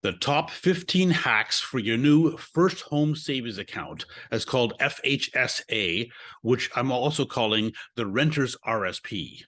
The top 15 hacks for your new first home savings account is called FHSA, which I'm also calling the Renter's RSP.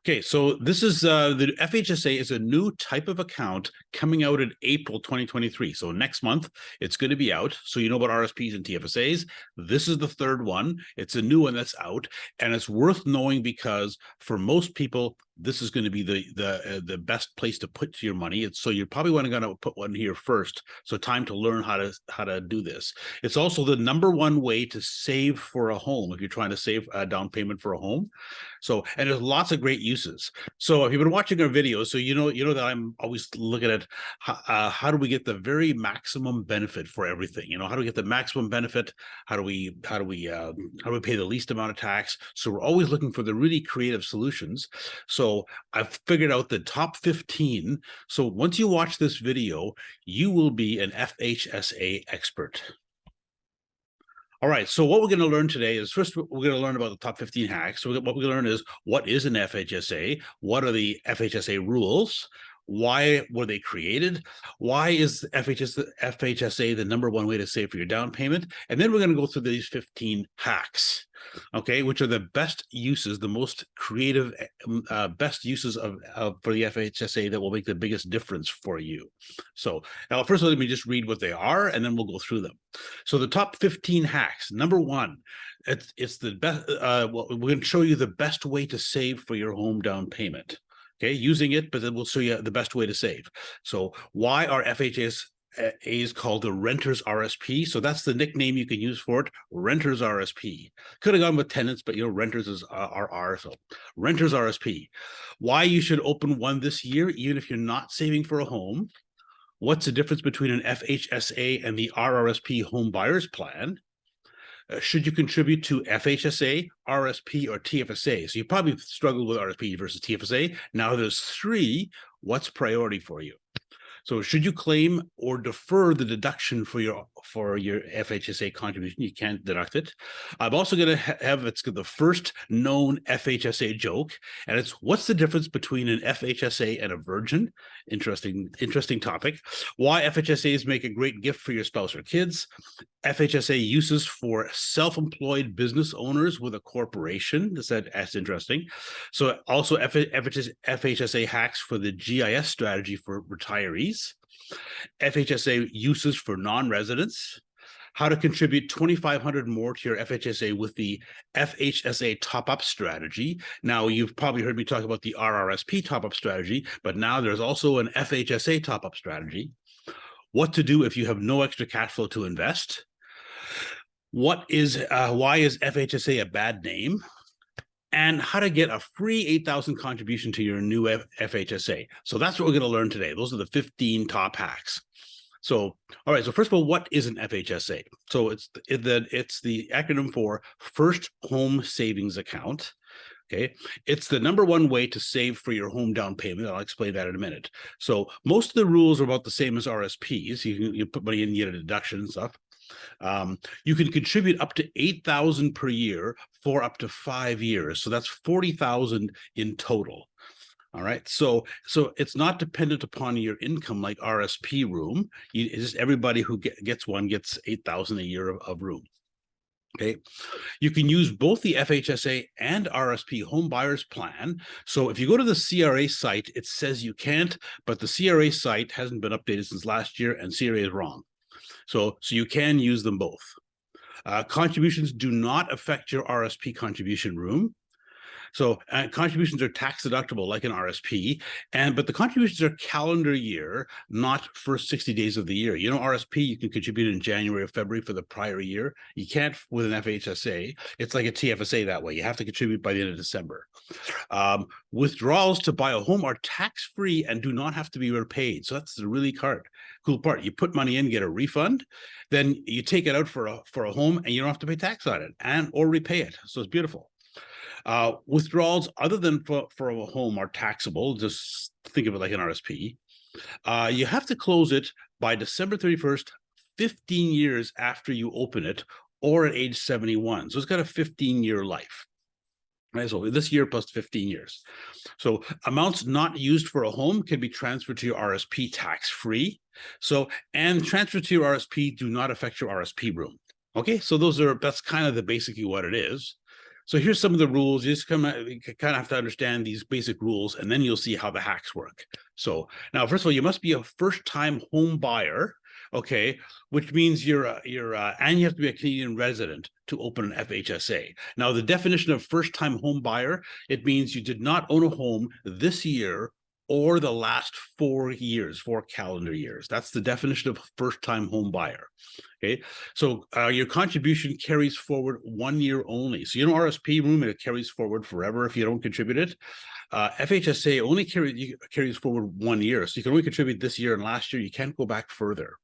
Okay, so this is the FHSA is a new type of account coming out in April 2023. So next month, it's going to be out. So you know about RSPs and TFSAs. This is the third one. It's a new one that's out, and it's worth knowing because for most people, this is going to be the best place to put your money. So you're probably going to put one here first. So time to learn how to do this. It's also the #1 way to save for a home if you're trying to save a down payment for a home. So, and there's lots of great uses. So if you've been watching our videos, so you know that I'm always looking at how do we get the very maximum benefit for everything. How do we get the maximum benefit? How do we pay the least amount of tax? So we're always looking for the really creative solutions. So I've figured out the top 15. So once you watch this video, you will be an FHSA expert. All right, so what we're going to learn today is first we're going to learn about the top 15 hacks. So what we're going to learn is what is an FHSA, what are the FHSA rules, why were they created, why is FHSA the #1 way to save for your down payment, and then we're going to go through these 15 hacks, okay, which are the best uses, the most creative, best uses for the FHSA that will make the biggest difference for you. So now, first let me just read what they are, and then we'll go through them. So the top 15 hacks. #1, it's the best. Well, we're going to show you the best way to save for your home down payment. Okay, using it, but then we'll show you the best way to save. So why are FHSAs called the Renter's RSP? So that's the nickname you can use for it, Renter's RSP. Could have gone with tenants, but renters is RR, so Renter's RSP. Why you should open one this year, even if you're not saving for a home. What's the difference between an FHSA and the RRSP home buyers plan? Should you contribute to FHSA, RSP, or TFSA? So you probably struggled with RSP versus TFSA. Now there's 3. What's priority for you? So should you claim or defer the deduction for your FHSA contribution? You can't deduct it. I'm also going to have it's the first known FHSA joke, and it's what's the difference between an FHSA and a virgin? Interesting topic. Why FHSAs make a great gift for your spouse or kids. FHSA uses for self-employed business owners with a corporation. That's interesting. So also FHSA hacks for the GIS strategy for retirees. FHSA uses for non-residents. How to contribute $2,500 more to your FHSA with the FHSA Top-up Strategy. Now, you've probably heard me talk about the RRSP Top-up Strategy, but now there's also an FHSA Top-up Strategy. What to do if you have no extra cash flow to invest. Why is FHSA a bad name? And how to get a free 8,000 contribution to your new FHSA. So that's what we're going to learn today. Those are the 15 top hacks. So, all right. So first of all, what is an FHSA? So it's the acronym for First Home Savings Account. Okay, it's the #1 way to save for your home down payment. I'll explain that in a minute. So most of the rules are about the same as RSPs. You put money in, you get a deduction and stuff. You can contribute up to $8,000 per year for up to 5 years. So that's 40,000 in total. All right. So it's not dependent upon your income like RSP room. It's just everybody who gets one gets 8,000 a year of room. Okay, you can use both the FHSA and RSP home buyers plan. So if you go to the CRA site, it says you can't, but the CRA site hasn't been updated since last year, and CRA is wrong. So you can use them both. Contributions do not affect your RSP contribution room. So contributions are tax deductible like an RSP, but the contributions are calendar year, not first 60 days of the year. RSP, you can contribute in January or February for the prior year. You can't with an FHSA. It's like a TFSA that way. You have to contribute by the end of December. Withdrawals to buy a home are tax-free and do not have to be repaid. So that's the really cool part. You put money in, get a refund, then you take it out for a home, and you don't have to pay tax on it or repay it. So it's beautiful. Withdrawals other than for a home are taxable. Just think of it like an RSP. You have to close it by December 31st, 15 years after you open it, or at age 71. So it's got a 15-year life. right? So this year plus 15 years. So amounts not used for a home can be transferred to your RSP tax-free. So, and transfer to your RSP do not affect your RSP room. Okay, so that's kind of basically what it is. So here's some of the rules. You just kind of have to understand these basic rules, and then you'll see how the hacks work. So now, first of all, you must be a first-time home buyer, okay, which means and you have to be a Canadian resident to open an FHSA. Now, the definition of first-time home buyer, it means you did not own a home this year or the last 4 years, 4 calendar years. That's the definition of first-time home buyer. Okay, so your contribution carries forward 1 year only. So you don't RSP room, and it carries forward forever if you don't contribute it. FHSA only carries forward 1 year. So you can only contribute this year and last year. You can't go back further.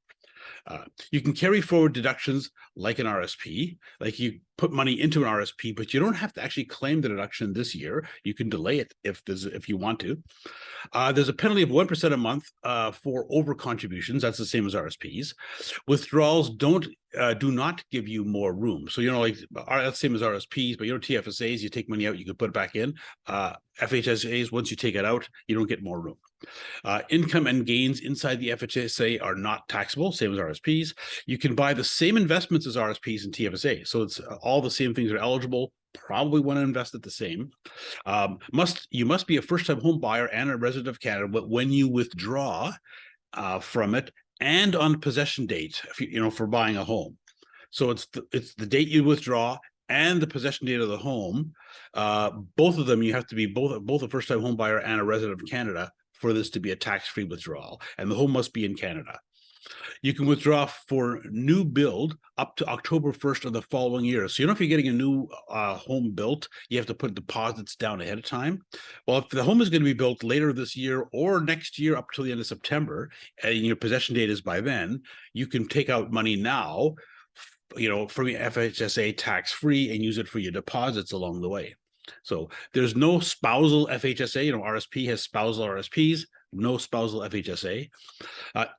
You can carry forward deductions like an RSP, like you put money into an RSP, but you don't have to actually claim the deduction this year. You can delay it if you want to. There's a penalty of 1% a month for over contributions. That's the same as RSPs. Withdrawals do not give you more room. So, like that's the same as RSPs, but TFSAs, you take money out, you can put it back in. FHSAs, once you take it out, you don't get more room. Income and gains inside the FHSA are not taxable, same as RSPs. You can buy the same investments as RSPs and TFSA. So it's all the same things are eligible. Probably want to invest at the same. You must be a first-time home buyer and a resident of Canada, but when you withdraw from it and on possession date, for buying a home. So it's the date you withdraw and the possession date of the home. Both of them, you have to be both a first-time home buyer and a resident of Canada for this to be a tax-free withdrawal, and the home must be in Canada. You can withdraw for new build up to October 1st of the following year. So, if you're getting a new home built, you have to put deposits down ahead of time. Well, if the home is going to be built later this year or next year up to the end of September, and your possession date is by then, you can take out money now, from your FHSA tax-free and use it for your deposits along the way. So there's no spousal FHSA. RSP has spousal RSPs, no spousal FHSA.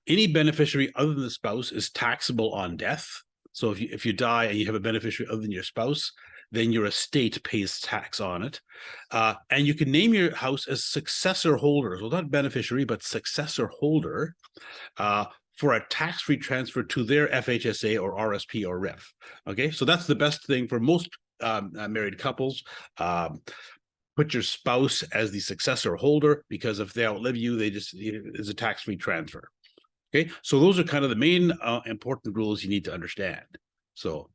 Any beneficiary other than the spouse is taxable on death. So if you die and you have a beneficiary other than your spouse, then your estate pays tax on it. And you can name your house as successor holders. Well, not beneficiary, but successor holder for a tax-free transfer to their FHSA or RSP or REF. Okay, so that's the best thing for most married couples. Put your spouse as the successor holder, because if they outlive you, it's a tax-free transfer. Okay, so those are kind of the main important rules you need to understand. So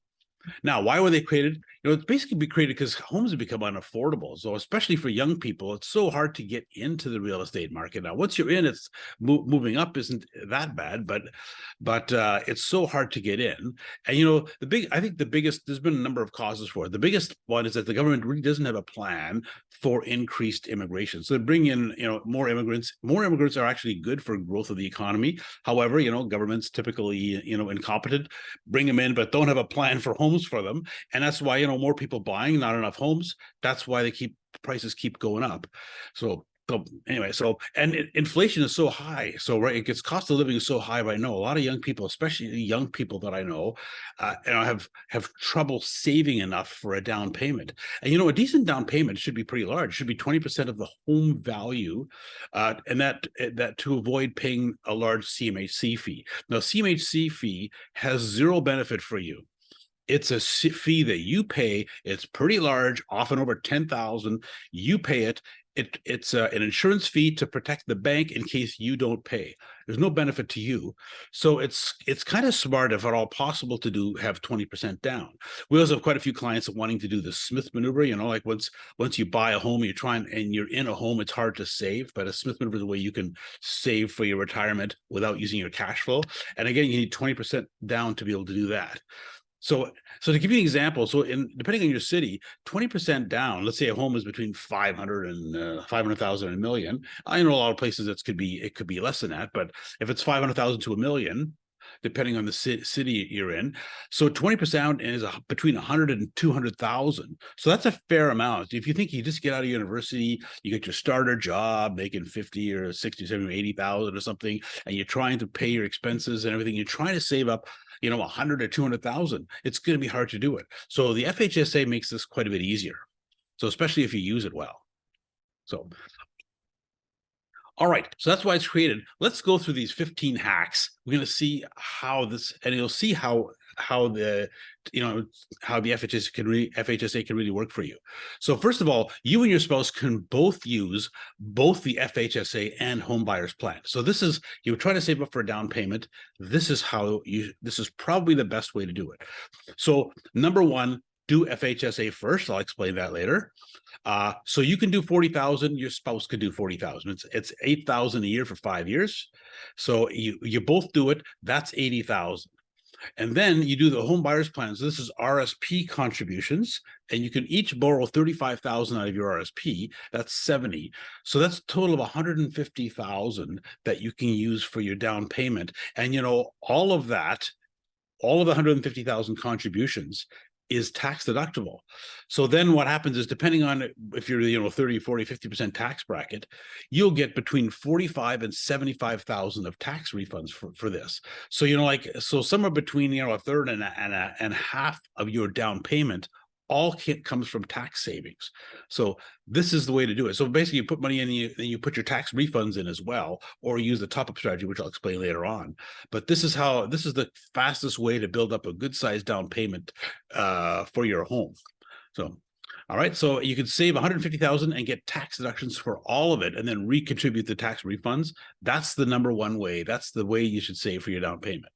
now, why were they created? It's basically created because homes have become unaffordable. So especially for young people, it's so hard to get into the real estate market. Now, once you're in, it's moving up isn't that bad, but it's so hard to get in. And I think the biggest, there's been a number of causes for it. The biggest one is that the government really doesn't have a plan for increased immigration. So they bring in, more immigrants. More immigrants are actually good for growth of the economy. However, governments typically, incompetent, bring them in, but don't have a plan for homes for them, and that's why more people buying, not enough homes. That's why prices keep going up. So anyway, and inflation is so high. So right, it gets cost of living is so high. But I know a lot of young people, especially young people that I know, have trouble saving enough for a down payment. And a decent down payment should be pretty large. It should be 20% of the home value, and that to avoid paying a large CMHC fee. Now, CMHC fee has zero benefit for you. It's a fee that you pay. It's pretty large, often over $10,000. You pay it. It's an insurance fee to protect the bank in case you don't pay. There's no benefit to you. So it's kind of smart, if at all possible, to have 20% down. We also have quite a few clients wanting to do the Smith maneuver. Like once you buy a home, you're in a home, it's hard to save. But a Smith maneuver is a way you can save for your retirement without using your cash flow. And again, you need 20% down to be able to do that. So to give you an example, depending on your city, 20% down, let's say a home is between 500,000 and 1 million. I know a lot of places it could be less than that, but if it's 500,000 to 1 million, depending on the city you're in, so 20% is between 100,000 and 200,000. So that's a fair amount. If you think you just get out of university, you get your starter job making 50 or 60, 70, 80,000 or something, and you're trying to pay your expenses and everything, you're trying to save up 100 or 200,000, it's going to be hard to do it. So the FHSA makes this quite a bit easier. So especially if you use it well. So, all right, so that's why it's created. Let's go through these 15 hacks. We're going to see how this, and you'll see how the how the FHSA can really work for you. So first of all, you and your spouse can both use both the FHSA and home buyers plan. So this is, you try to save up for a down payment. This is probably the best way to do it. So number one, do FHSA first. I'll explain that later. So you can do 40,000, your spouse could do 40,000. It's 8,000 a year for 5 years. So you both do it, that's 80,000. And then you do the home buyers plan. So this is RSP contributions, and you can each borrow 35,000 out of your RSP. That's 70. So that's a total of 150,000 that you can use for your down payment. And all of that, all of the 150,000 contributions is tax deductible. So then what happens is, depending on if you're 30, 40, 50% tax bracket, you'll get between 45 and 75,000 of tax refunds for this. So so somewhere between a third and half of your down payment all comes from tax savings. So this is the way to do it. So basically you put money in, you put your tax refunds in as well, or use the top-up strategy, which I'll explain later on. But this is the fastest way to build up a good sized down payment for your home. So, all right, so you can save 150,000 and get tax deductions for all of it, and then recontribute the tax refunds. That's the number one way. That's the way you should save for your down payment.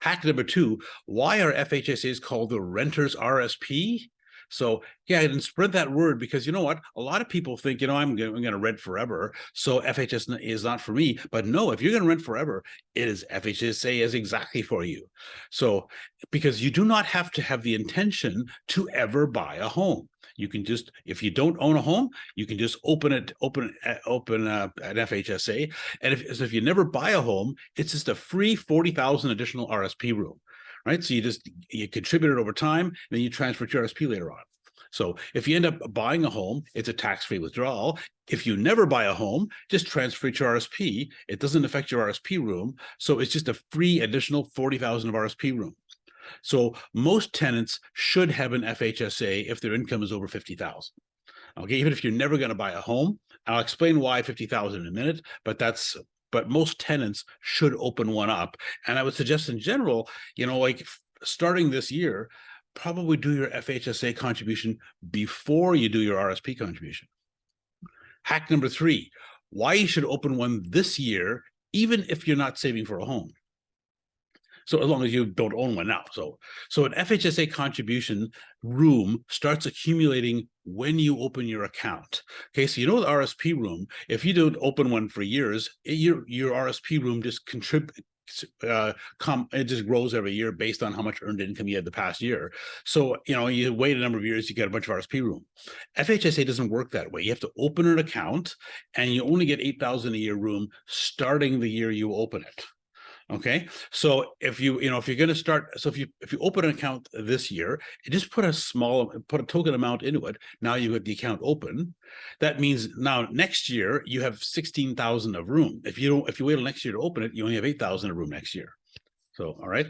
Hack number two, why are FHSAs called the renter's RSP? So yeah, I didn't spread that word, because you know what? A lot of people think, I'm going to rent forever, so FHSA is not for me. But no, if you're going to rent forever, FHSA is exactly for you. So because you do not have to have the intention to ever buy a home. You can just, if you don't own a home, you can just open an FHSA. And if you never buy a home, it's just a free 40,000 additional RSP room. Right, so you contribute it over time, then you transfer to RSP later on. So if you end up buying a home, it's a tax-free withdrawal. If you never buy a home, just transfer it to RSP. It doesn't affect your RSP room, so it's just a free additional 40,000 of RSP room. So most tenants should have an FHSA if their income is over 50,000. Okay, even if you're never going to buy a home. I'll explain why 50,000 in a minute, but most tenants should open one up. And I would suggest in general, starting this year, probably do your FHSA contribution before you do your RSP contribution. Hack number three, why you should open one this year, even if you're not saving for a home. So as long as you don't own one now. So an FHSA contribution room starts accumulating when you open your account. Okay, so the RSP room, if you don't open one for years, your RSP room just it just grows every year based on how much earned income you had the past year. So you wait a number of years, you get a bunch of RSP room. FHSA doesn't work that way. You have to open an account, and you only get 8,000 a year room starting the year you open it. Okay, so if you're going to start, so if you open an account this year, you just put a token amount into it. Now you have the account open. That means now next year you have 16,000 of room. If you wait till next year to open it, you only have 8,000 of room next year. So all right.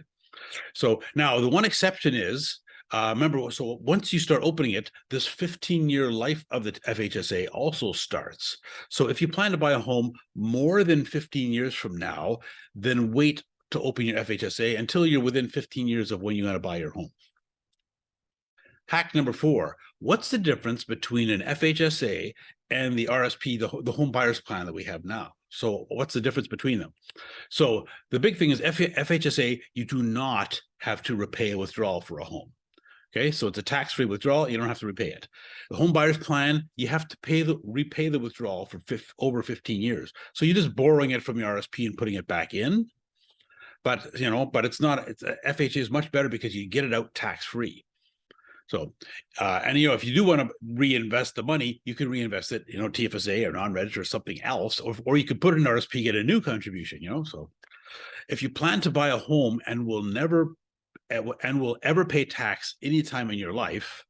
So now the one exception is, remember, so once you start opening it, this 15-year life of the FHSA also starts. So if you plan to buy a home more than 15 years from now, then wait to open your FHSA until you're within 15 years of when you're going to buy your home. Hack number four, what's the difference between an FHSA and the RSP, the home buyers plan that we have now? So what's the difference between them? So the big thing is FHSA, you do not have to repay a withdrawal for a home. Okay, so it's a tax-free withdrawal. You don't have to repay it. The home buyers plan, you have to repay the withdrawal for over 15 years. So you're just borrowing it from your RSP and putting it back in. But it's not. FHA is much better because you get it out tax-free. So, and if you do want to reinvest the money, you can reinvest it, TFSA or non-registered or something else, or you could put it in RSP, get a new contribution. So, if you plan to buy a home and will ever pay tax anytime in your life,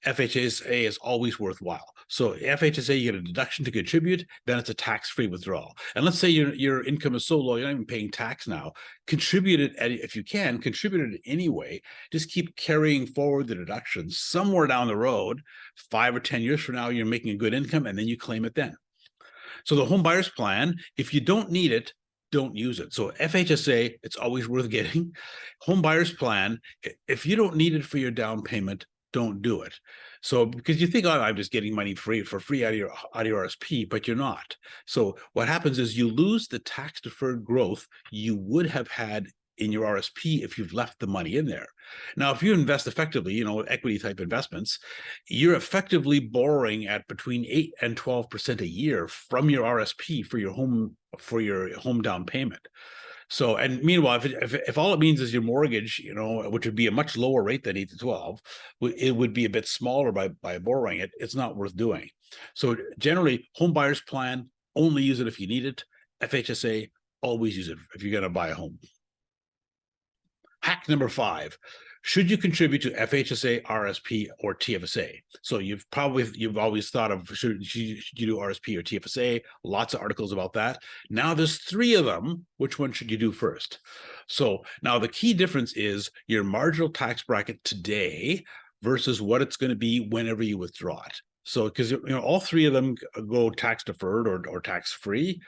FHSA is always worthwhile. So FHSA, you get a deduction to contribute, then it's a tax-free withdrawal. And let's say your income is so low, you're not even paying tax now. Contribute it, if you can, contribute it anyway. Just keep carrying forward the deduction. Somewhere down the road, 5 or 10 years from now, you're making a good income, and then you claim it then. So the home buyer's plan, if you don't need it, don't use it. So FHSA, it's always worth getting. Home buyer's plan, if you don't need it for your down payment, don't do it. So because you think, oh, I'm just getting money for free out of your RRSP, but you're not. So what happens is you lose the tax deferred growth you would have had in your RSP if you've left the money in there. Now, if you invest effectively, equity type investments, you're effectively borrowing at between 8 and 12% a year from your RSP for your home down payment. So, and meanwhile, if all it means is your mortgage, which would be a much lower rate than 8 to 12, it would be a bit smaller by borrowing it. It's not worth doing. So generally, home buyer's plan, only use it if you need it. FHSA, always use it if you're going to buy a home. Hack number 5, should you contribute to FHSA, RRSP, or TFSA? So you've always thought of, should you do RRSP or TFSA? Lots of articles about that. Now there's 3 of them. Which one should you do first? So now the key difference is your marginal tax bracket today versus what it's going to be whenever you withdraw it. So because all 3 of them go tax deferred or tax free,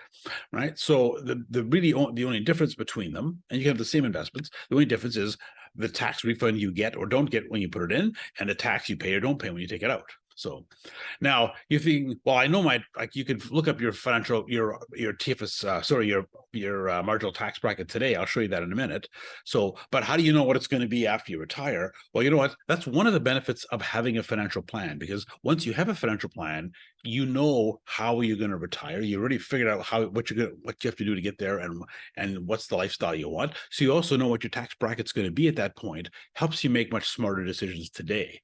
right? So the only difference between them, and you can have the same investments, the only difference is the tax refund you get or don't get when you put it in, and the tax you pay or don't pay when you take it out. So now you think, well, I know you could look up your TFS, your marginal tax bracket today. I'll show you that in a minute. So, but how do you know what it's going to be after you retire? Well, you know what? That's one of the benefits of having a financial plan, because once you have a financial plan, you know how you're going to retire. You already figured out what you have to do to get there, and what's the lifestyle you want. So you also know what your tax bracket's going to be at that point. Helps you make much smarter decisions today.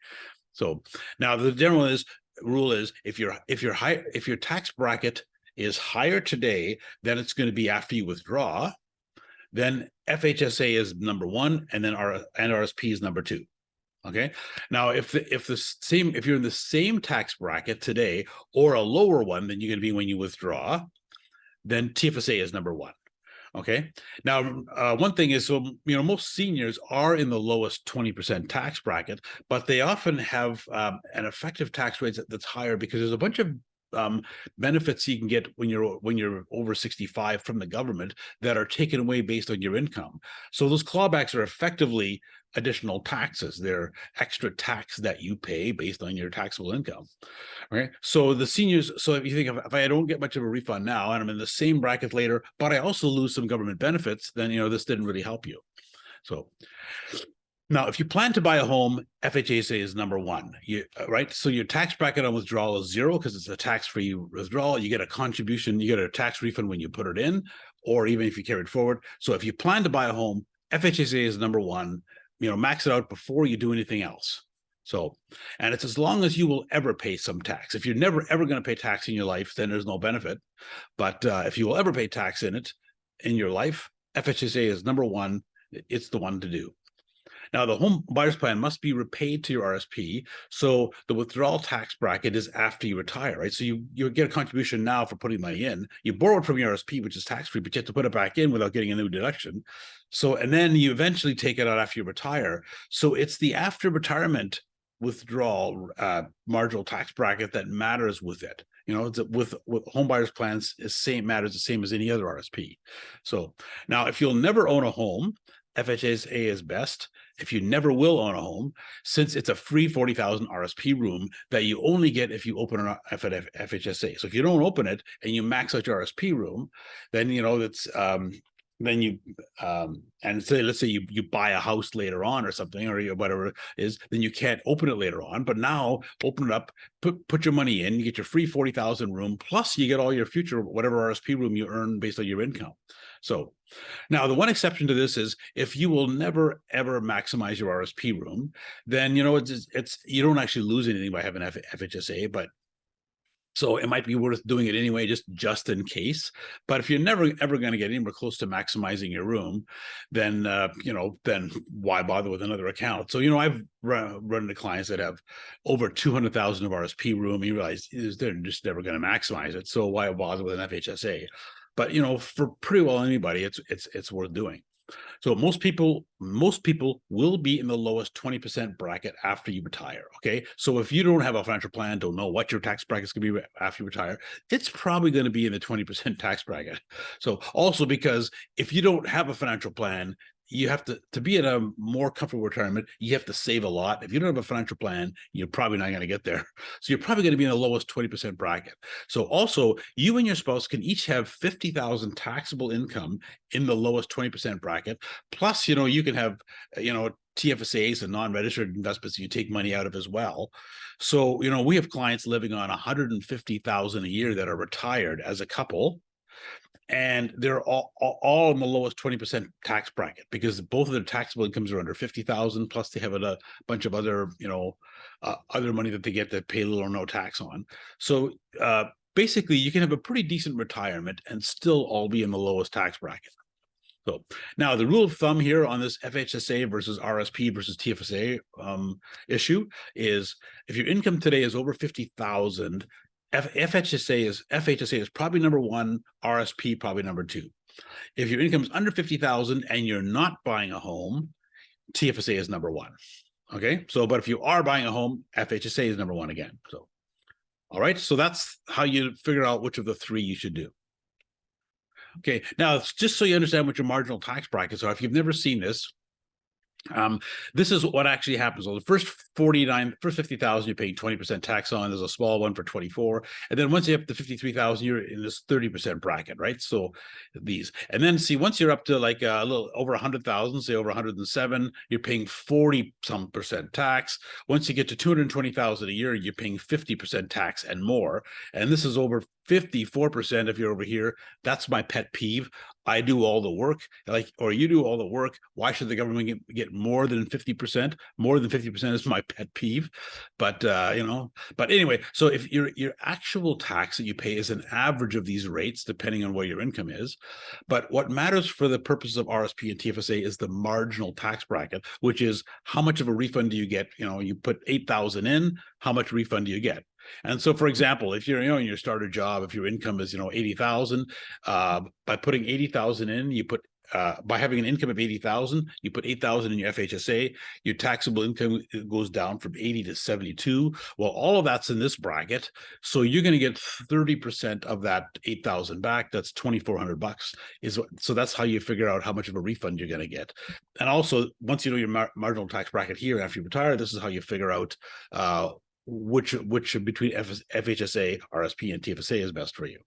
So now the general rule is if your tax bracket is higher today than it's going to be after you withdraw, then FHSA is number 1, and then RRSP is number 2. Okay. Now, if you're in the same tax bracket today or a lower one than you're going to be when you withdraw, then TFSA is number 1. Okay. Now, one thing is, so, most seniors are in the lowest 20% tax bracket, but they often have an effective tax rate that's higher because there's a bunch of benefits you can get when you're over 65 from the government that are taken away based on your income. So those clawbacks are effectively additional taxes. They're extra tax that you pay based on your taxable income. Right. So the seniors, so if you think if I don't get much of a refund now and I'm in the same bracket later, but I also lose some government benefits, then this didn't really help you. So now, if you plan to buy a home, FHSA is number 1. Right? So your tax bracket on withdrawal is 0 because it's a tax-free withdrawal. You get a contribution, you get a tax refund when you put it in, or even if you carry it forward. So if you plan to buy a home, FHSA is number 1. Max it out before you do anything else. So, and it's as long as you will ever pay some tax. If you're never ever going to pay tax in your life, then there's no benefit. But if you will ever pay tax in your life, FHSA is number 1. It's the one to do. Now, the home buyer's plan must be repaid to your RSP. So the withdrawal tax bracket is after you retire, right? So you get a contribution now for putting money in. You borrow it from your RSP, which is tax-free, but you have to put it back in without getting a new deduction. So, and then you eventually take it out after you retire. So it's the after retirement withdrawal marginal tax bracket that matters with it. With home buyers plans matters the same as any other RSP. So now, if you'll never own a home, FHSA is best. If you never will own a home, since it's a free 40,000 RSP room that you only get if you open an FHSA. So if you don't open it and you max out your RSP room, then that's then you and let's say you buy a house later on or something, or whatever it is, then you can't open it later on. But now open it up, put your money in, you get your free 40,000 room, plus you get all your future whatever RSP room you earn based on your income. So now the one exception to this is if you will never ever maximize your RSP room, then it's you don't actually lose anything by having FHSA, but So it might be worth doing it anyway, just in case. But if you're never ever going to get anywhere close to maximizing your room, then then why bother with another account? So I've run into clients that have over 200,000 of RSP room. You realize they're just never going to maximize it. So why bother with an FHSA? But for pretty well anybody, it's worth doing. So most people will be in the lowest 20% bracket after you retire. Okay. So if you don't have a financial plan, don't know what your tax bracket is going to be after you retire, it's probably going to be in the 20% tax bracket. So also, because if you don't have a financial plan, you have to be in a more comfortable retirement, you have to save a lot. If you don't have a financial plan, you're probably not going to get there. So you're probably going to be in the lowest 20% bracket. So also, you and your spouse can each have 50,000 taxable income in the lowest 20% bracket. Plus, you can have, TFSAs and non-registered investments you take money out of as well. So, we have clients living on 150,000 a year that are retired as a couple, and they're all in the lowest 20% tax bracket because both of their taxable incomes are under 50,000, plus they have a bunch of other, other money that they get that pay little or no tax on. So basically, you can have a pretty decent retirement and still all be in the lowest tax bracket. So now the rule of thumb here on this FHSA versus RSP versus TFSA issue is if your income today is over 50,000, FHSA is probably number one, RSP probably number two. If your income is under 50,000 and you're not buying a home, TFSA is number one. Okay, so but if you are buying a home, FHSA is number one again. So, all right, so that's how you figure out which of the three you should do. Okay, now just so you understand what your marginal tax brackets are, if you've never seen this, this is what actually happens. Well, the first 50,000, you're paying 20% tax on. There's a small one for 24. And then once you up to 53,000, you're in this 30% bracket, right? So these, and then see, once you're up to like a little over 100,000, say over 107, you're paying 40% tax. Once you get to 220,000 a year, you're paying 50% tax and more. And this is over 54% if you're over here. That's my pet peeve. I do all the work, or you do all the work. Why should the government get more than 50%? More than 50% is my pet peeve. But but anyway, so if your actual tax that you pay is an average of these rates, depending on what your income is. But what matters for the purposes of RSP and TFSA is the marginal tax bracket, which is how much of a refund do you get? You put 8,000 in, how much refund do you get? And so, for example, if you're in your starter job, if your income is 80,000, by putting 80,000 in, you put by having an income of 80,000, you put 8,000 in your FHSA, your taxable income goes down from 80 to 72. Well, all of that's in this bracket, so you're going to get 30% of that 8,000 back. That's $2,400. So that's how you figure out how much of a refund you're going to get. And also, once you know your marginal tax bracket here after you retire, this is how you figure out which between FHSA, RSP, and TFSA is best for you.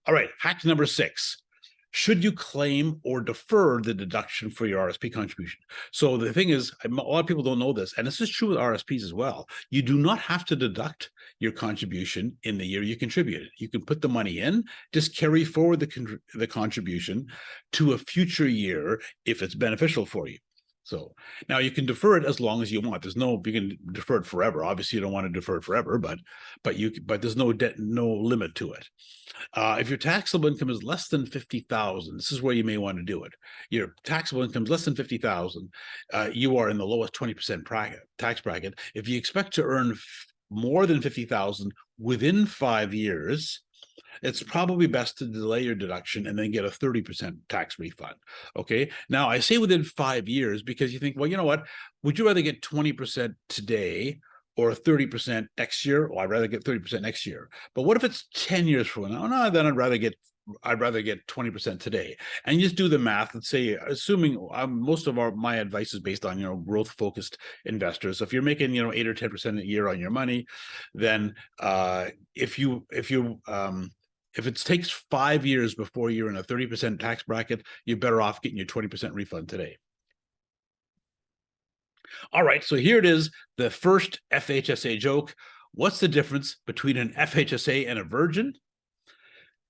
All right, hack number 6. Should you claim or defer the deduction for your RSP contribution? So the thing is, a lot of people don't know this, and this is true with RSPs as well. You do not have to deduct your contribution in the year you contributed. You can put the money in, just carry forward the contribution to a future year if it's beneficial for you. So now you can defer it as long as you want. You can defer it forever. Obviously, you don't want to defer it forever, but there's no limit to it. If your taxable income is less than 50,000, this is where you may want to do it. Your taxable income is less than 50,000. You are in the lowest 20% tax bracket. If you expect to earn more than 50,000 within 5 years, it's probably best to delay your deduction and then get a 30% tax refund. Okay. Now I say within 5 years because you think, well, you know what? Would you rather get 20% today or 30% next year? Well, I'd rather get 30% next year. But what if it's 10 years from now? No, then I'd rather get 20% today. And you just do the math and say, assuming most of my advice is based on growth focused investors. So if you're making 8 or 10% a year on your money, then if it takes 5 years before you're in a 30% tax bracket, you're better off getting your 20% refund today. All right, so here it is, the first FHSA joke. What's the difference between an FHSA and a virgin?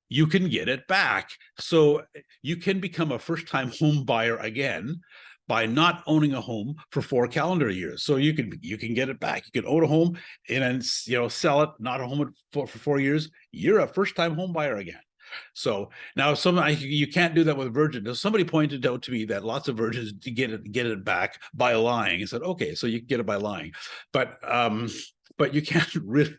You can get it back. So you can become a first-time home buyer again, by not owning a home for 4 calendar years. So you can get it back. You can own a home and then sell it, not a home for 4 years. You're a first-time home buyer again. So now you can't do that with virgin. Now, somebody pointed out to me that lots of virgins get it back by lying. I said, okay, so you can get it by lying, but you can't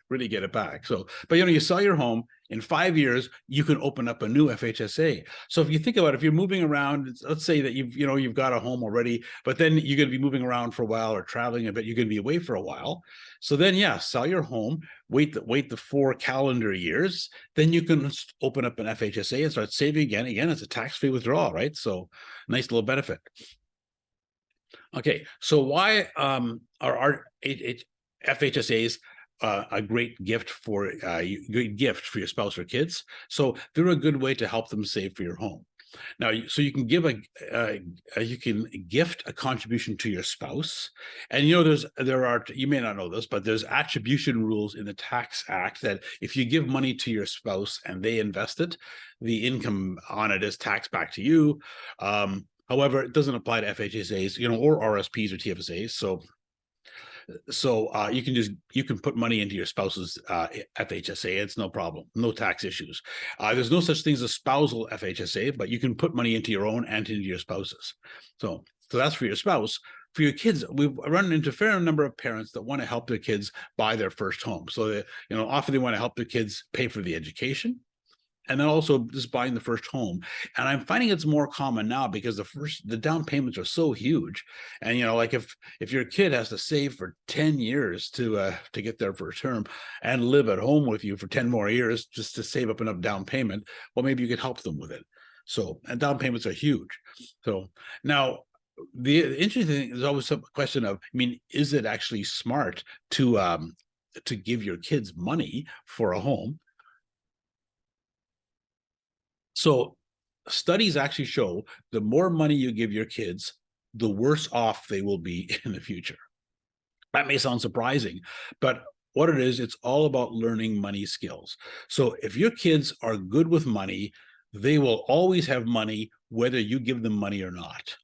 really get it back. So, but you sell your home in 5 years, you can open up a new FHSA. So if you think about it, if you're moving around, let's say that you've got a home already, but then you're going to be moving around for a while or traveling a bit, you're going to be away for a while. So then, yeah, sell your home, wait the 4 calendar years, then you can open up an FHSA and start saving again. Again, it's a tax-free withdrawal, right? So nice little benefit. Okay, so why are FHSAs a great gift for your spouse or kids? So they're a good way to help them save for your home. Now, so you can give you can gift a contribution to your spouse, and you may not know this, but there's attribution rules in the Tax Act that if you give money to your spouse and they invest it, the income on it is taxed back to you. However, it doesn't apply to FHSAs, or RRSPs or TFSAs. So you can put money into your spouse's FHSA. It's no problem, no tax issues. There's no such thing as a spousal FHSA, but you can put money into your own and into your spouse's. So that's for your spouse. For your kids, we've run into a fair number of parents that want to help their kids buy their first home. So often they want to help their kids pay for the education, and then also just buying the first home. And I'm finding it's more common now because the down payments are so huge. And like if your kid has to save for 10 years to get their first term and live at home with you for 10 more years just to save up enough down payment, well, maybe you could help them with it. So, and down payments are huge. So now the interesting thing is always a question of, is it actually smart to give your kids money for a home? So studies actually show the more money you give your kids, the worse off they will be in the future. That may sound surprising, but what it is, it's all about learning money skills. So if your kids are good with money, they will always have money, whether you give them money or not.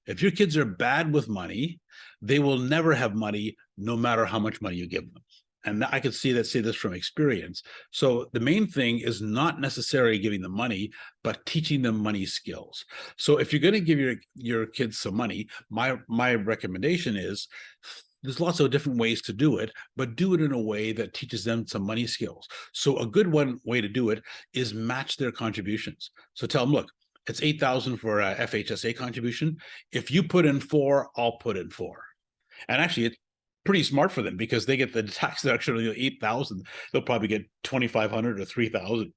If your kids are bad with money, they will never have money, no matter how much money you give them. And I could say this from experience. So the main thing is not necessarily giving them money, but teaching them money skills. So if you're going to give your kids some money, my recommendation is there's lots of different ways to do it, but do it in a way that teaches them some money skills. So a good way to do it is match their contributions. So tell them, look, it's $8,000 for a FHSA contribution. If you put in 4, I'll put in 4. And actually, it's pretty smart for them because they get the tax deduction of $8,000. They'll probably get $2,500 or $3,000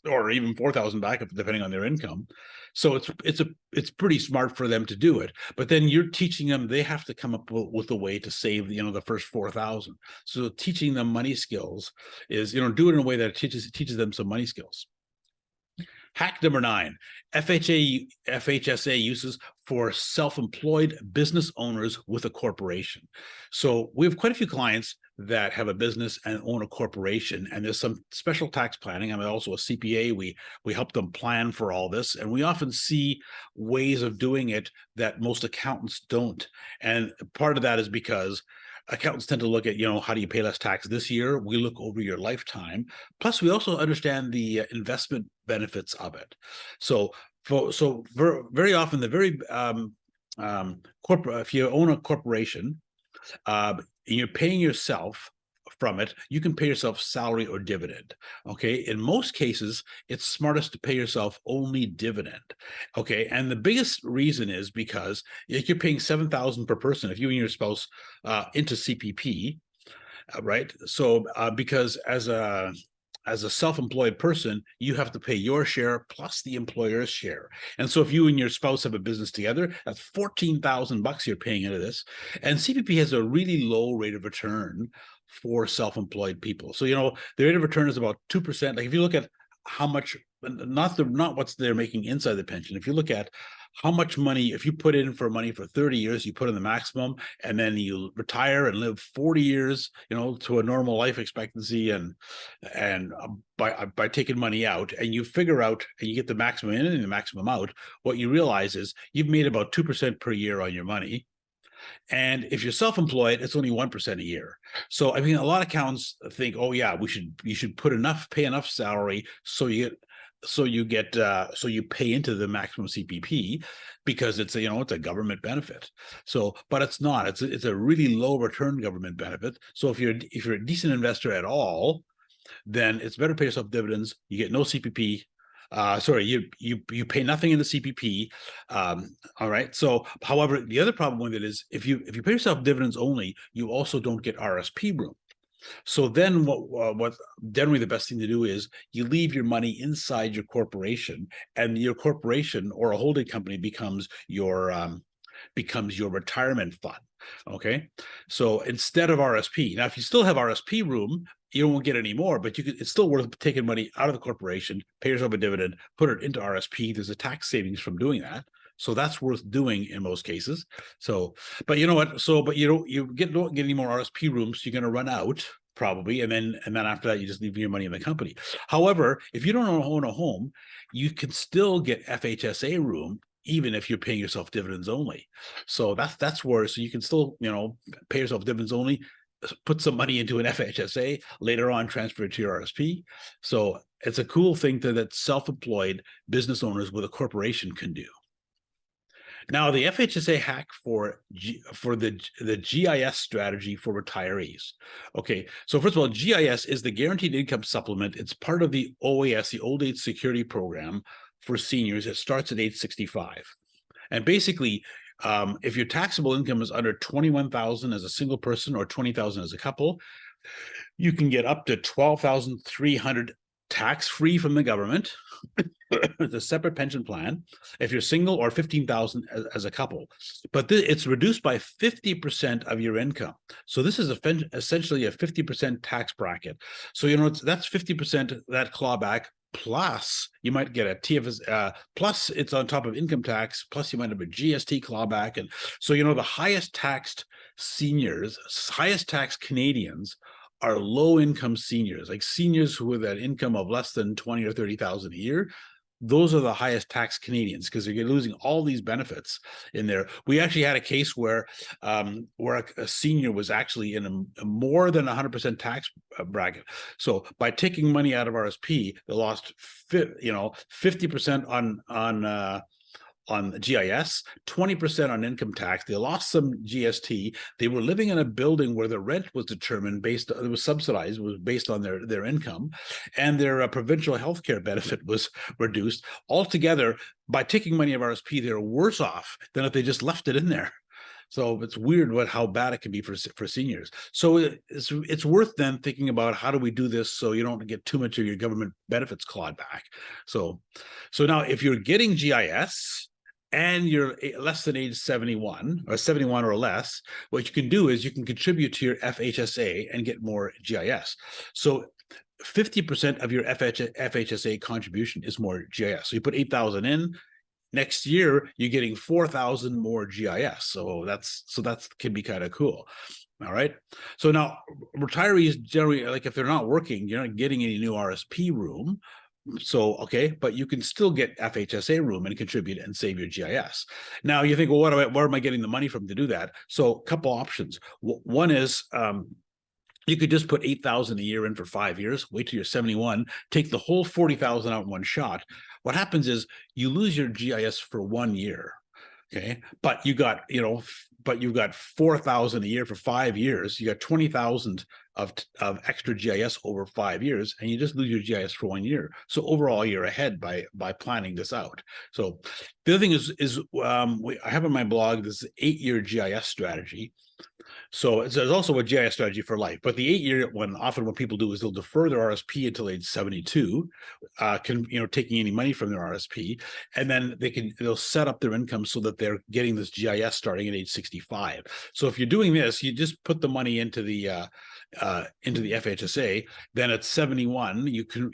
or even $4,000 back, depending on their income. So it's pretty smart for them to do it. But then you're teaching them; they have to come up with a way to save the first $4,000. So teaching them money skills is do it in a way that teaches them some money skills. Hack number 9, FHSA uses for self-employed business owners with a corporation. So we have quite a few clients that have a business and own a corporation, and there's some special tax planning. I'm also a CPA. We help them plan for all this, and we often see ways of doing it that most accountants don't. And part of that is because accountants tend to look at, how do you pay less tax this year? We look over your lifetime. Plus, we also understand the investment benefits of it. So very often, if you own a corporation, and you're paying yourself from it, you can pay yourself salary or dividend. Okay. In most cases, it's smartest to pay yourself only dividend. Okay. And the biggest reason is because if you're paying $7,000 per person, if you and your spouse into CPP, right? So because as a self-employed person, you have to pay your share plus the employer's share. And so if you and your spouse have a business together, that's $14,000 you're paying into this. And CPP has a really low rate of return for self-employed people. So, the rate of return is about 2%. Like if you look at how much, not what's they're making inside the pension. If you look at how much money, if you put in for money for 30 years, you put in the maximum, and then you retire and live 40 years, to a normal life expectancy, and by taking money out, and you figure out, and you get the maximum in and the maximum out, what you realize is you've made about 2% per year on your money. And if you're self-employed, it's only 1% a year. So, I mean, a lot of accountants think, oh yeah, you should pay enough salary so you pay into the maximum CPP, because it's a government benefit. So, but it's not. It's a really low return government benefit. So if you're a decent investor at all, then it's better to pay yourself dividends. You get no CPP. You pay nothing in the CPP. All right. So, however, the other problem with it is if you pay yourself dividends only, you also don't get RSP room. So then what generally the best thing to do is you leave your money inside your corporation, and your corporation or a holding company becomes your retirement fund. Okay. So instead of RSP, now if you still have RSP room, you won't get any more, but it's still worth taking money out of the corporation, pay yourself a dividend, put it into RSP. There's a tax savings from doing that. So that's worth doing in most cases. So, but you know what? So, but you don't get any more RSP rooms. You're going to run out probably, and then after that, you just leave your money in the company. However, if you don't own a home, you can still get FHSA room even if you're paying yourself dividends only. So that's where, so you can still pay yourself dividends only, put some money into an FHSA, later on transfer it to your RSP. So it's a cool thing that self-employed business owners with a corporation can do. Now, the FHSA hack for the GIS strategy for retirees. Okay, so first of all, GIS is the Guaranteed Income Supplement. It's part of the OAS, the Old Age Security Program for seniors. It starts at age 65. And basically, if your taxable income is under 21,000 as a single person or 20,000 as a couple, you can get up to 12,300 tax-free from the government. It's a separate pension plan if you're single, or 15,000 as a couple. But it's reduced by 50% of your income. So this is essentially a 50% tax bracket. So that's 50% that clawback, plus you might get a TFSA, plus it's on top of income tax, plus you might have a GST clawback. And so the highest taxed seniors, highest taxed Canadians are low income seniors, like seniors who have an income of less than 20 or 30,000 a year. Those are the highest tax Canadians, because they're losing all these benefits in there. We actually had a case where a senior was actually in a more than 100% tax bracket. So by taking money out of RSP, they lost 50% on GIS, 20% on income tax. They lost some GST. They were living in a building where the rent was determined it was subsidized, was based on their income, and their provincial healthcare benefit was reduced. Altogether, by taking money of RSP, they're worse off than if they just left it in there. So it's weird how bad it can be for seniors. So it's worth then thinking about, how do we do this so you don't get too much of your government benefits clawed back. So now if you're getting GIS and you're less than age 71 or less, what you can do is you can contribute to your FHSA and get more GIS. So 50% of your FHSA contribution is more GIS. So you put 8,000 in. Next year, you're getting 4,000 more GIS. So that can be kind of cool. All right. So now retirees generally, like if they're not working, you're not getting any new RSP room. So, okay, but you can still get FHSA room and contribute and save your GIS. Now you think, well, where am I getting the money from to do that? So a couple options. One is, you could just put 8,000 a year in for 5 years, wait till you're 71, take the whole 40,000 out in one shot. What happens is you lose your GIS for 1 year. Okay. But you got, you've got 4,000 a year for 5 years. You got 20,000 of extra GIS over 5 years, and you just lose your GIS for 1 year. So overall, you're ahead by planning this out. So the other thing is I have on my blog this 8-year GIS strategy. So there's also a GIS strategy for life, but the 8-year one, often what people do is they'll defer their RSP until age 72, taking any money from their RSP, and then they'll set up their income so that they're getting this GIS starting at age 65. So if you're doing this, you just put the money into the into the FHSA, then at 71, you can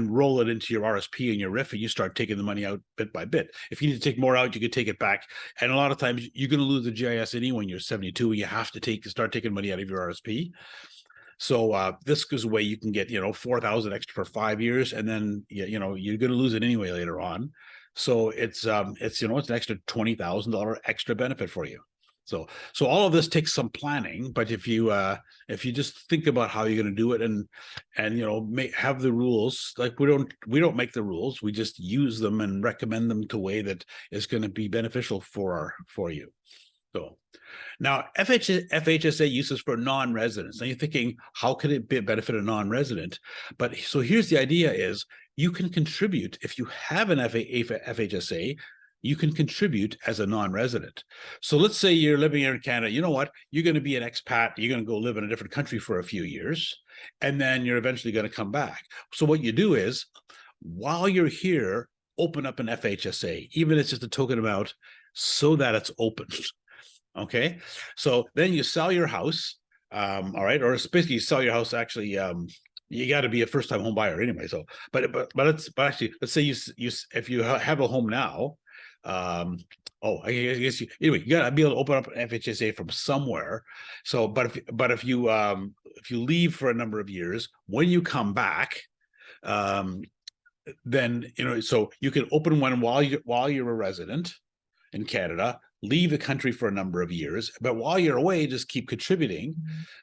roll it into your RSP and your RIF, and you start taking the money out bit by bit. If you need to take more out, you can take it back. And a lot of times you're going to lose the GIS anyway when you're 72, and you have to start taking money out of your RSP. So this is a way you can get, 4,000 extra for 5 years, and then you're going to lose it anyway later on. So it's an extra $20,000 extra benefit for you. So all of this takes some planning, but if you just think about how you're going to do it and have the rules, like we don't make the rules, we just use them and recommend them to a way that is going to be beneficial for you. So now FHSA uses for non-residents. Now you're thinking, how could it benefit a non-resident? But so here's the idea: is you can contribute if you have an FHSA. You can contribute as a non-resident. So let's say you're living here in Canada. You know what? You're going to be an expat. You're going to go live in a different country for a few years, and then you're eventually going to come back. So what you do is, while you're here, open up an FHSA, even if it's just a token amount, so that it's open. Okay, so then you sell your house, all right, or basically you sell your house. Actually, you got to be a first-time home buyer anyway. So, but actually, let's say if you have a home now. I guess you gotta be able to open up an FHSA from somewhere. So, but if you leave for a number of years, when you come back, then so you can open one while you're a resident in Canada, leave the country for a number of years, but while you're away, just keep contributing.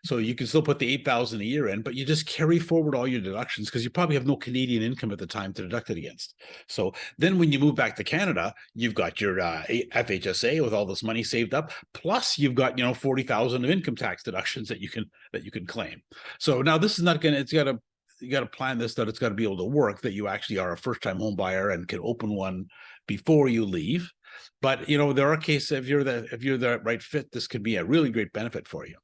So you can still put the 8,000 a year in, but you just carry forward all your deductions because you probably have no Canadian income at the time to deduct it against. So then when you move back to Canada, you've got your FHSA with all this money saved up, plus you've got 40,000 of income tax deductions that you can claim. So now this is not going to, you got to plan this, that it's got to be able to work, that you actually are a first-time home buyer and can open one before you leave. But there are cases if you're the right fit, this could be a really great benefit for you.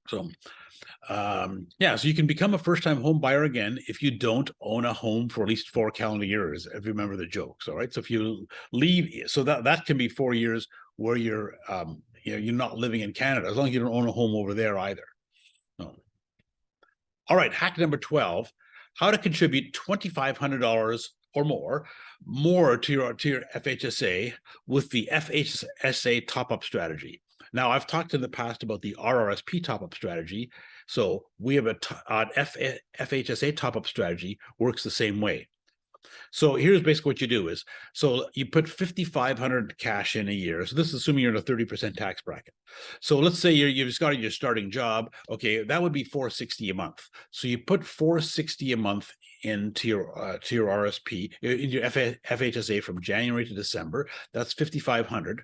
So so you can become a first-time home buyer again if you don't own a home for at least 4 calendar years, if you remember the jokes. All right, so if you leave, so that can be 4 years where you're you're not living in Canada, as long as you don't own a home over there either. So, all right, hack number 12: how to contribute $2,500 or more to your FHSA with the FHSA Top-up Strategy. Now, I've talked in the past about the RRSP Top-up Strategy. So we have FHSA Top-up Strategy works the same way. So here's basically what you do is, so you put $5,500 cash in a year. So this is assuming you're in a 30% tax bracket. So let's say you've just got your starting job. Okay, that would be $460 a month. So you put $460 a month into your RSP, in your FHSA from January to December. That's $5,500.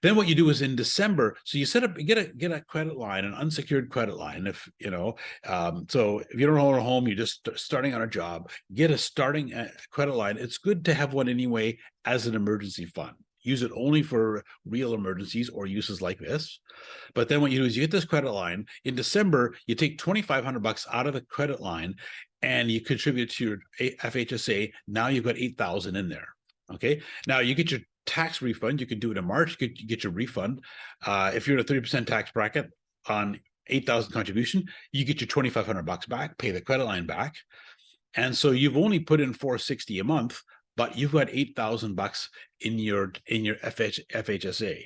Then what you do is in December, so you get a credit line, an unsecured credit line. If so if you don't own a home, you're just starting on a job, get a starting credit line. It's good to have one anyway as an emergency fund. Use it only for real emergencies or uses like this. But then what you do is you get this credit line. In December, you take $2,500 out of the credit line and you contribute to your FHSA. Now you've got 8,000 in there. Okay. Now you get your tax refund. You can do it in March. You get your refund. If you're in a 30% tax bracket on 8,000 contribution, you get your $2,500 back, pay the credit line back. And so you've only put in $460 a month, but you've got $8,000 in your FHSA.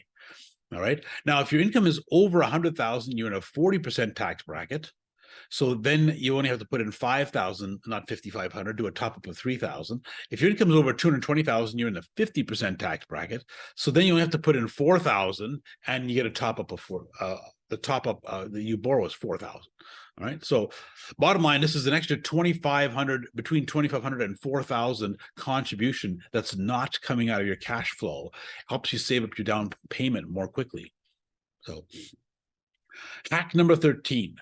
All right. Now, if your income is over 100,000, you're in a 40% tax bracket. So then you only have to put in 5,000, not 5,500, do a top up of 3,000. If your income is over 220,000, you're in the 50% tax bracket. So then you only have to put in 4,000 and you get a top up of the top up that you borrow is 4,000. All right. So bottom line, this is an extra 2,500, between 2,500 and 4,000 contribution that's not coming out of your cash flow. Helps you save up your down payment more quickly. So hack number 13,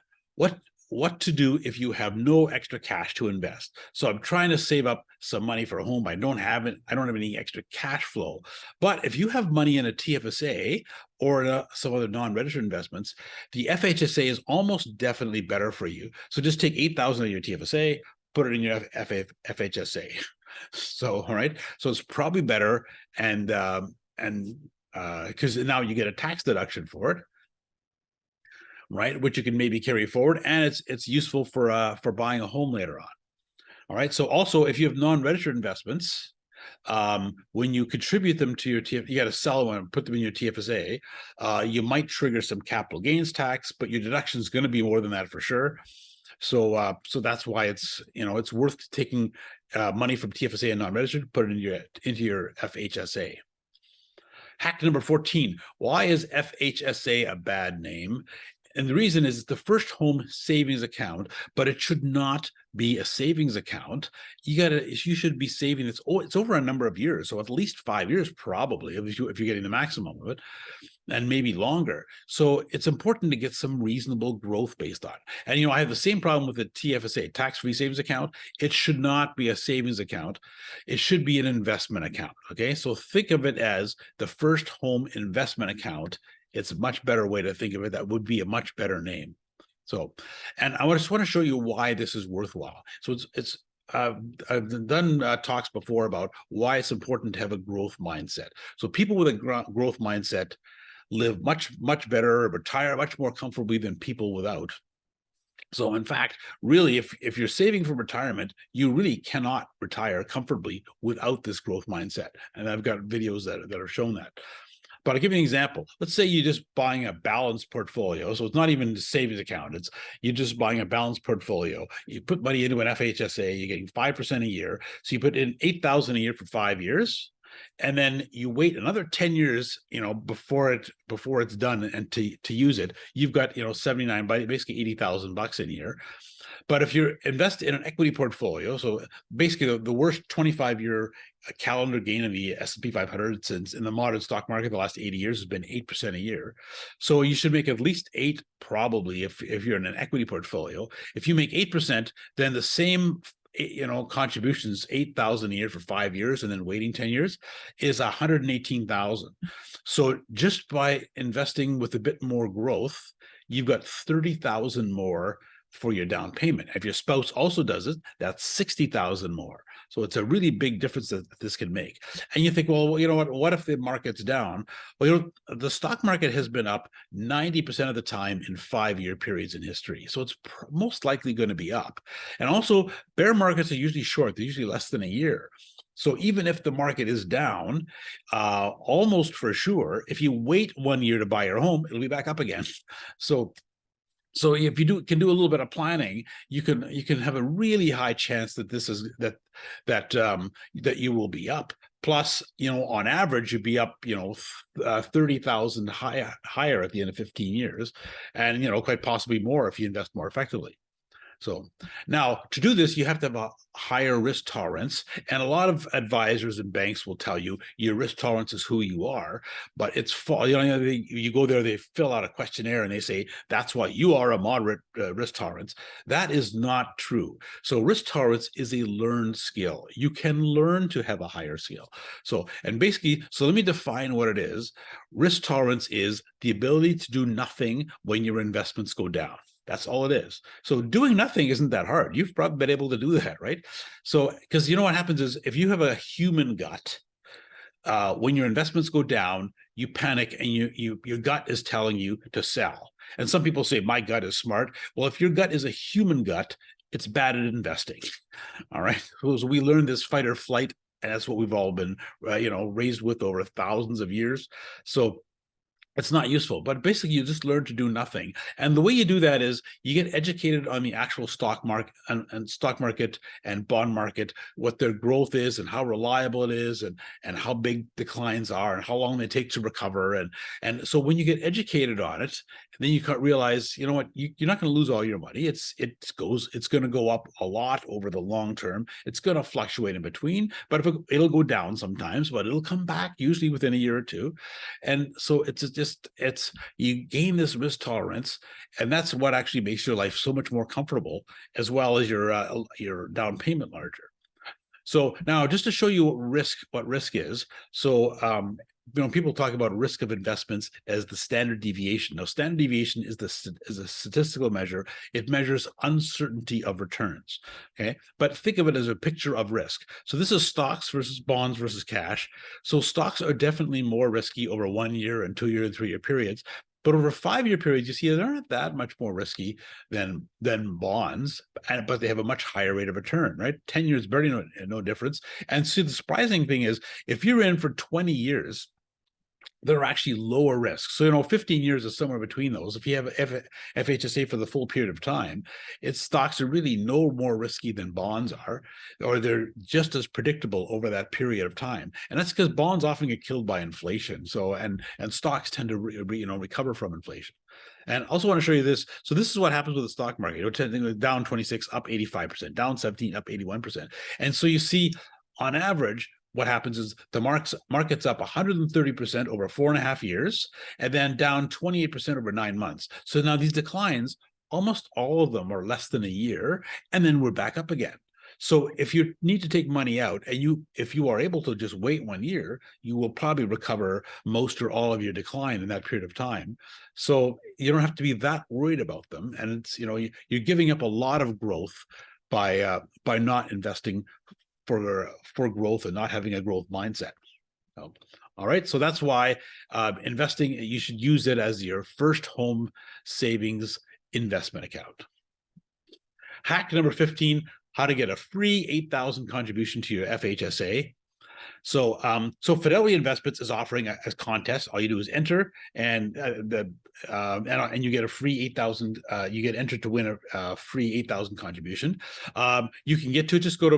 what to do if you have no extra cash to invest. So I'm trying to save up some money for a home. I don't have any extra cash flow. But if you have money in a TFSA or some other non-registered investments, the FHSA is almost definitely better for you. So just take 8,000 of your TFSA, put it in your FHSA. So, all right. So it's probably better, and because now you get a tax deduction for it. right? Which you can maybe carry forward, and it's useful for buying a home later on. All right. So also, if you have non-registered investments, when you contribute them to your you got to sell them and put them in your TFSA. You might trigger some capital gains tax, but your deduction is going to be more than that for sure. So so that's why it's worth taking money from TFSA and non-registered, put it into your FHSA. Hack number 14. Why is FHSA a bad name? And the reason is it's the first home savings account, but it should not be a savings account. You should be saving it's over a number of years, so at least 5 years probably if you're getting the maximum of it, and maybe longer. So it's important to get some reasonable growth based on it. And I have the same problem with the TFSA, tax-free savings account. It should not be a savings account. It should be an investment account. Okay, so think of it as the first home investment account. It's a much better way to think of it. That would be a much better name. So, and I just want to show you why this is worthwhile. So I've done talks before about why it's important to have a growth mindset. So people with a growth mindset live much better, retire much more comfortably than people without. So in fact, really, if you're saving for retirement, you really cannot retire comfortably without this growth mindset. And I've got videos that have shown that. But I'll give you an example. Let's say you're just buying a balanced portfolio. So it's not even a savings account. You're just buying a balanced portfolio. You put money into an FHSA, you're getting 5% a year. So you put in $8,000 a year for 5 years. And then you wait another 10 years, before it's done and to use it, you've got, 79, basically $80,000 a year. But if you're invested in an equity portfolio, so basically the worst 25-year calendar gain in the S&P 500 since in the modern stock market the last 80 years has been 8% a year. So you should make at least 8 probably if you're in an equity portfolio. If you make 8%, then the same contributions, 8,000 a year for 5 years and then waiting 10 years is 118,000. So just by investing with a bit more growth, you've got 30,000 more for your down payment. If your spouse also does it, that's 60,000 more. So it's a really big difference that this can make. And you think, well, you know what if the market's down? Well, the stock market has been up 90% of the time in 5-year periods in history. So it's most likely going to be up. And also, bear markets are usually short. They're usually less than a year. So even if the market is down, almost for sure, if you wait 1 year to buy your home, it'll be back up again. So if you can do a little bit of planning, you can have a really high chance that this is that you will be up. Plus, on average, you'd be up, 30,000 higher at the end of 15 years, and quite possibly more if you invest more effectively. So now to do this, you have to have a higher risk tolerance. And a lot of advisors and banks will tell you your risk tolerance is who you are, but it's you go there, they fill out a questionnaire and they say, that's why you are a moderate risk tolerance. That is not true. So risk tolerance is a learned skill. You can learn to have a higher skill. So let me define what it is. Risk tolerance is the ability to do nothing when your investments go down. That's all it is. So doing nothing isn't that hard. You've probably been able to do that, right? So, because what happens is if you have a human gut, when your investments go down, you panic and your gut is telling you to sell. And some people say, my gut is smart. Well, if your gut is a human gut, it's bad at investing. All right. So we learned this fight or flight, and that's what we've all been, raised with over thousands of years. So it's not useful, but basically you just learn to do nothing. And the way you do that is you get educated on the actual stock market and stock market and bond market, what their growth is and how reliable it is and how big declines are and how long they take to recover. And so when you get educated on it, then you realize, you're not going to lose all your money. It's going to go up a lot over the long term. It's going to fluctuate in between, but it'll go down sometimes, but it'll come back usually within a year or two. And so you gain this risk tolerance, and that's what actually makes your life so much more comfortable, as well as your down payment larger. So now, just to show you what risk is. So people talk about risk of investments as the standard deviation. Now, standard deviation is a statistical measure. It measures uncertainty of returns. Okay, but think of it as a picture of risk. So this is stocks versus bonds versus cash. So stocks are definitely more risky over 1 year and 2 year and 3 year periods. But over 5-year periods, you see they're not that much more risky than bonds, but they have a much higher rate of return, right? 10 years, barely no difference. And so the surprising thing is, if you're in for 20 years, they're actually lower risk. So, 15 years is somewhere between those. If you have FHSA for the full period of time, its stocks are really no more risky than bonds are, or they're just as predictable over that period of time. And that's because bonds often get killed by inflation. So, and stocks tend to recover from inflation. And also want to show you this. So this is what happens with the stock market. Down 26, up 85%, down 17, up 81%. And so you see, on average, what happens is the market's up 130% over 4.5 years, and then down 28% over 9 months. So now these declines, almost all of them are less than a year, and then we're back up again. So if you need to take money out, and if you are able to just wait 1 year, you will probably recover most or all of your decline in that period of time. So you don't have to be that worried about them. And it's, you're giving up a lot of growth by not investing for growth and not having a growth mindset. All right, so that's why investing, you should use it as your first home savings investment account. Hack number 15, how to get a free 8,000 contribution to your FHSA. So Fidelity Investments is offering a contest. All you do is enter, and you get a free 8,000. You get entered to win a free 8,000 contribution. You can get to it. Just go to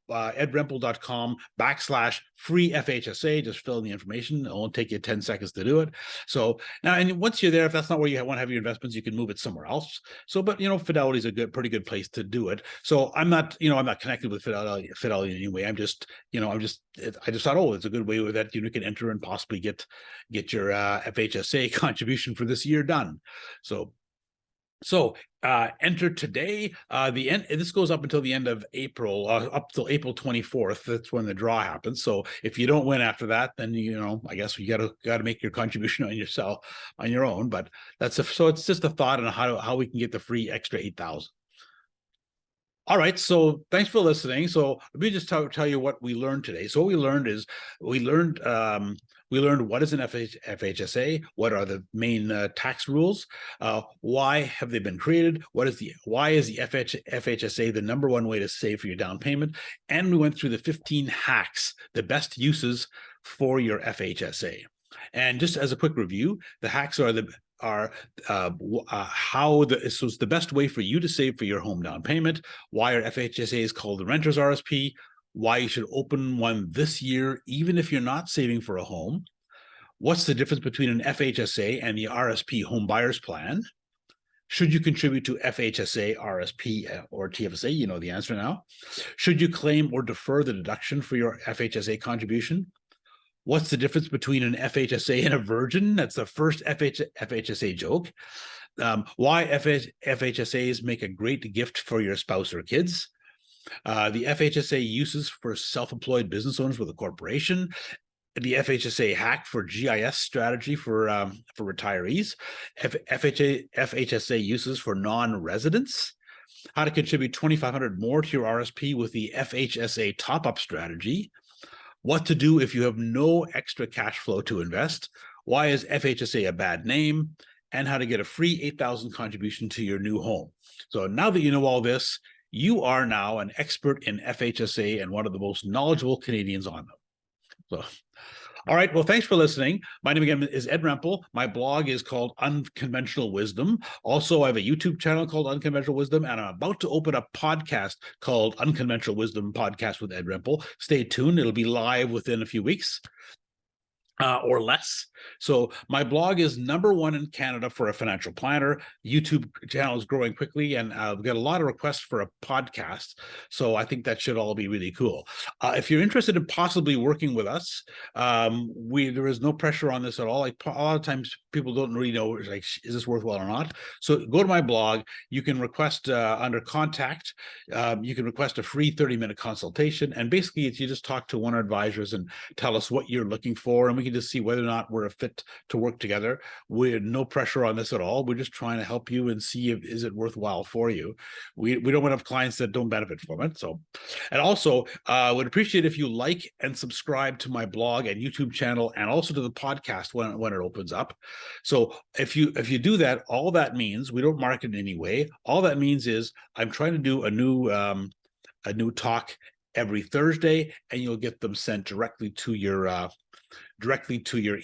edrempel.com/free FHSA. Just fill in the information. It won't take you 10 seconds to do it. So now, and once you're there, if that's not where you want to have your investments, you can move it somewhere else. So, but Fidelity is a pretty good place to do it. So I'm not connected with Fidelity anyway. I just thought, oh, it's a good way with that you can enter and possibly get your FHSA contribution for this year done. So enter today. This goes up until the end of April, up till April 24th. That's when the draw happens. So if you don't win after that, then I guess you got to make your contribution on your own. But so it's just a thought on how we can get the free extra 8,000. All right, so thanks for listening. So let me just tell you what we learned today. So what we learned is we learned what is an FHSA, what are the main tax rules, why have they been created, why is the FHSA the #1 way to save for your down payment, and we went through the 15 hacks, the best uses for your FHSA. And just as a quick review, the hacks are so it's the best way for you to save for your home down payment, why our FHSA is called the renter's RSP, why you should open one this year even if you're not saving for a home, what's the difference between an FHSA and the RSP home buyer's plan, should you contribute to FHSA, RSP, or TFSA? You know the answer now. Should you claim or defer the deduction for your FHSA contribution? What's the difference between an FHSA and a virgin? That's the first FHSA joke. Why FHSAs make a great gift for your spouse or kids. The FHSA uses for self-employed business owners with a corporation. The FHSA hack for GIS strategy for retirees. FHSA uses for non-residents. How to contribute $2,500 more to your RSP with the FHSA Top-up Strategy. What to do if you have no extra cash flow to invest, why is FHSA a bad name, and how to get a free 8,000 contribution to your new home. So now that you know all this, you are now an expert in FHSA and one of the most knowledgeable Canadians on them. So, all right, well, thanks for listening. My name again is Ed Rempel. My blog is called Unconventional Wisdom. Also, I have a YouTube channel called Unconventional Wisdom, and I'm about to open a podcast called Unconventional Wisdom Podcast with Ed Rempel. Stay tuned. It'll be live within a few weeks. Or less. So my blog is #1 in Canada for a financial planner. YouTube channel is growing quickly, and I've got a lot of requests for a podcast. So I think that should all be really cool. If you're interested in possibly working with us, there is no pressure on this at all. Like a lot of times people don't really know, like, is this worthwhile or not? So go to my blog. You can request under contact. You can request a free 30-minute consultation. And basically, you just talk to one of our advisors and tell us what you're looking for, and we can just see whether or not we're a fit to work together. We have no pressure on this at all. We're just trying to help you and see is it worthwhile for you. We don't want to have clients that don't benefit from it. So, and also would appreciate if you like and subscribe to my blog and YouTube channel, and also to the podcast when it opens up. So if you do that, all that means, we don't market in any way. All that means is I'm trying to do a new talk every Thursday, and you'll get them sent directly to your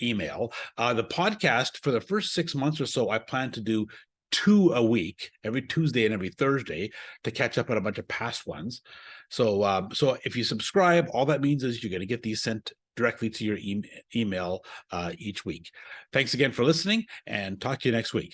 email. The podcast for the first 6 months or so, I plan to do 2 a week, every Tuesday and every Thursday, to catch up on a bunch of past ones. So if you subscribe, all that means is you're going to get these sent directly to your email each week. Thanks again for listening, and talk to you next week.